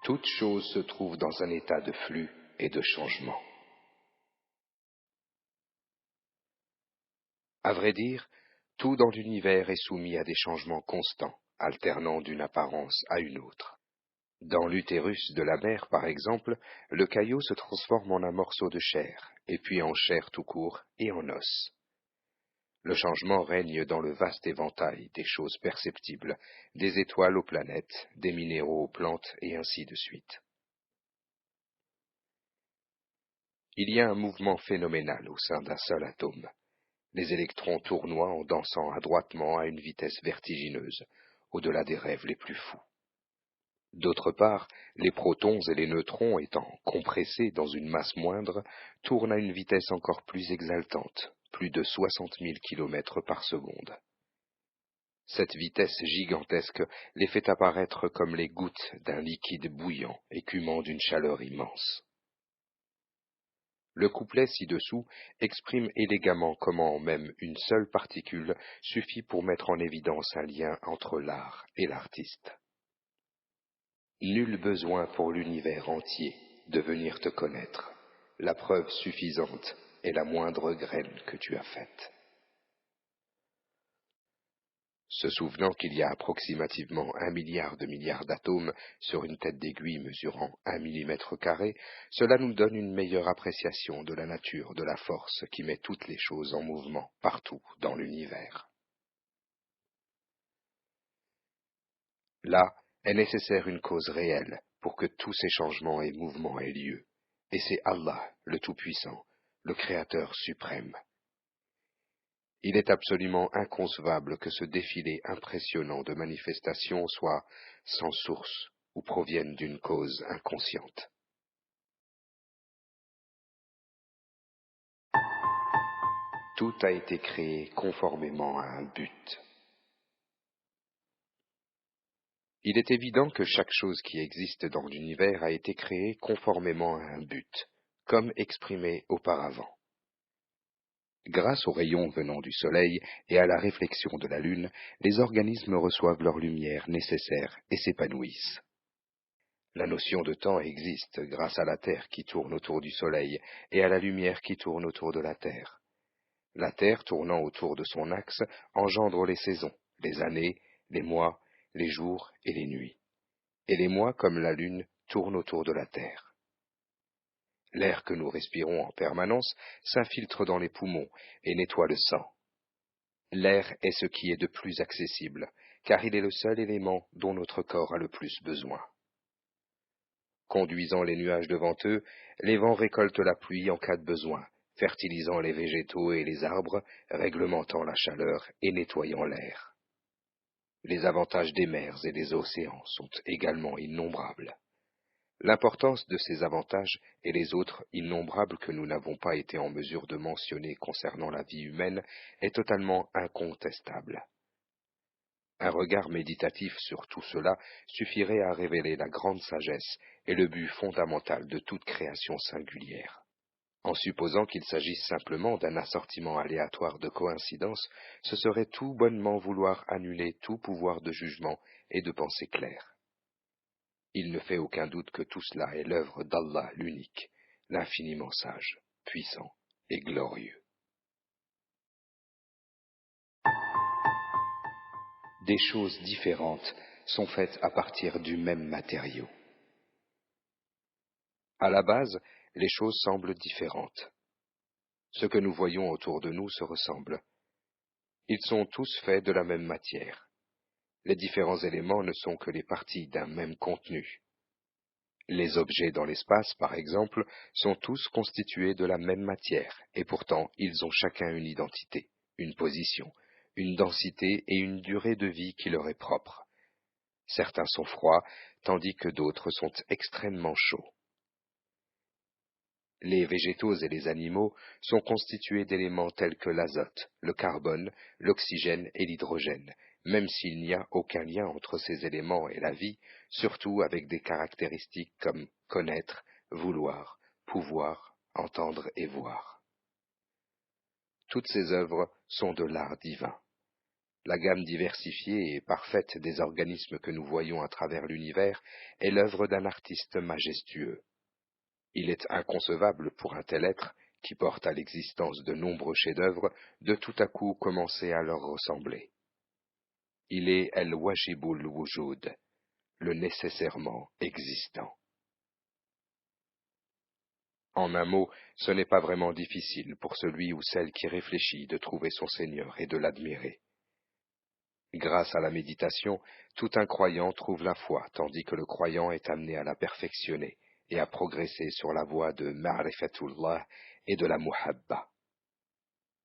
Toute chose se trouve dans un état de flux et de changement. À vrai dire, tout dans l'univers est soumis à des changements constants, alternant d'une apparence à une autre. Dans l'utérus de la mère, par exemple, le caillot se transforme en un morceau de chair, et puis en chair tout court et en os. Le changement règne dans le vaste éventail des choses perceptibles, des étoiles aux planètes, des minéraux aux plantes, et ainsi de suite. Il y a un mouvement phénoménal au sein d'un seul atome. Les électrons tournoient en dansant adroitement à une vitesse vertigineuse, au-delà des rêves les plus fous. D'autre part, les protons et les neutrons, étant compressés dans une masse moindre, tournent à une vitesse encore plus exaltante, plus de 60 000 km par seconde. Cette vitesse gigantesque les fait apparaître comme les gouttes d'un liquide bouillant, écumant d'une chaleur immense. Le couplet ci-dessous exprime élégamment comment même une seule particule suffit pour mettre en évidence un lien entre l'art et l'artiste. Nul besoin pour l'univers entier de venir te connaître. La preuve suffisante est la moindre graine que tu as faite. Se souvenant qu'il y a approximativement 1 milliard de milliards d'atomes sur une tête d'aiguille mesurant 1 millimètre carré, cela nous donne une meilleure appréciation de la nature de la force qui met toutes les choses en mouvement partout dans l'univers. Là est nécessaire une cause réelle pour que tous ces changements et mouvements aient lieu, et c'est Allah, le Tout-Puissant, le Créateur suprême. Il est absolument inconcevable que ce défilé impressionnant de manifestations soit sans source ou provienne d'une cause inconsciente. Tout a été créé conformément à un but. Il est évident que chaque chose qui existe dans l'univers a été créée conformément à un but, comme exprimé auparavant. Grâce aux rayons venant du soleil et à la réflexion de la lune, les organismes reçoivent leur lumière nécessaire et s'épanouissent. La notion de temps existe grâce à la Terre qui tourne autour du soleil et à la lumière qui tourne autour de la Terre. La Terre tournant autour de son axe engendre les saisons, les années, les mois, les jours et les nuits. Et les mois, comme la Lune, tournent autour de la Terre. L'air que nous respirons en permanence s'infiltre dans les poumons et nettoie le sang. L'air est ce qui est de plus accessible, car il est le seul élément dont notre corps a le plus besoin. Conduisant les nuages devant eux, les vents récoltent la pluie en cas de besoin, fertilisant les végétaux et les arbres, réglementant la chaleur et nettoyant l'air. Les avantages des mers et des océans sont également innombrables. L'importance de ces avantages et les autres innombrables que nous n'avons pas été en mesure de mentionner concernant la vie humaine est totalement incontestable. Un regard méditatif sur tout cela suffirait à révéler la grande sagesse et le but fondamental de toute création singulière. En supposant qu'il s'agisse simplement d'un assortiment aléatoire de coïncidences, ce serait tout bonnement vouloir annuler tout pouvoir de jugement et de pensée claire. Il ne fait aucun doute que tout cela est l'œuvre d'Allah l'unique, l'infiniment sage, puissant et glorieux. Des choses différentes sont faites à partir du même matériau. À la base, les choses semblent différentes. Ce que nous voyons autour de nous se ressemble. Ils sont tous faits de la même matière. Les différents éléments ne sont que les parties d'un même contenu. Les objets dans l'espace, par exemple, sont tous constitués de la même matière, et pourtant ils ont chacun une identité, une position, une densité et une durée de vie qui leur est propre. Certains sont froids, tandis que d'autres sont extrêmement chauds. Les végétaux et les animaux sont constitués d'éléments tels que l'azote, le carbone, l'oxygène et l'hydrogène, même s'il n'y a aucun lien entre ces éléments et la vie, surtout avec des caractéristiques comme connaître, vouloir, pouvoir, entendre et voir. Toutes ces œuvres sont de l'art divin. La gamme diversifiée et parfaite des organismes que nous voyons à travers l'univers est l'œuvre d'un artiste majestueux. Il est inconcevable pour un tel être, qui porte à l'existence de nombreux chefs-d'œuvre, de tout à coup commencer à leur ressembler. Il est El-Wajibul Wujud, le nécessairement existant. En un mot, ce n'est pas vraiment difficile pour celui ou celle qui réfléchit de trouver son Seigneur et de l'admirer. Grâce à la méditation, tout incroyant trouve la foi, tandis que le croyant est amené à la perfectionner et à progresser sur la voie de Ma'rifatullah et de la Muhabba.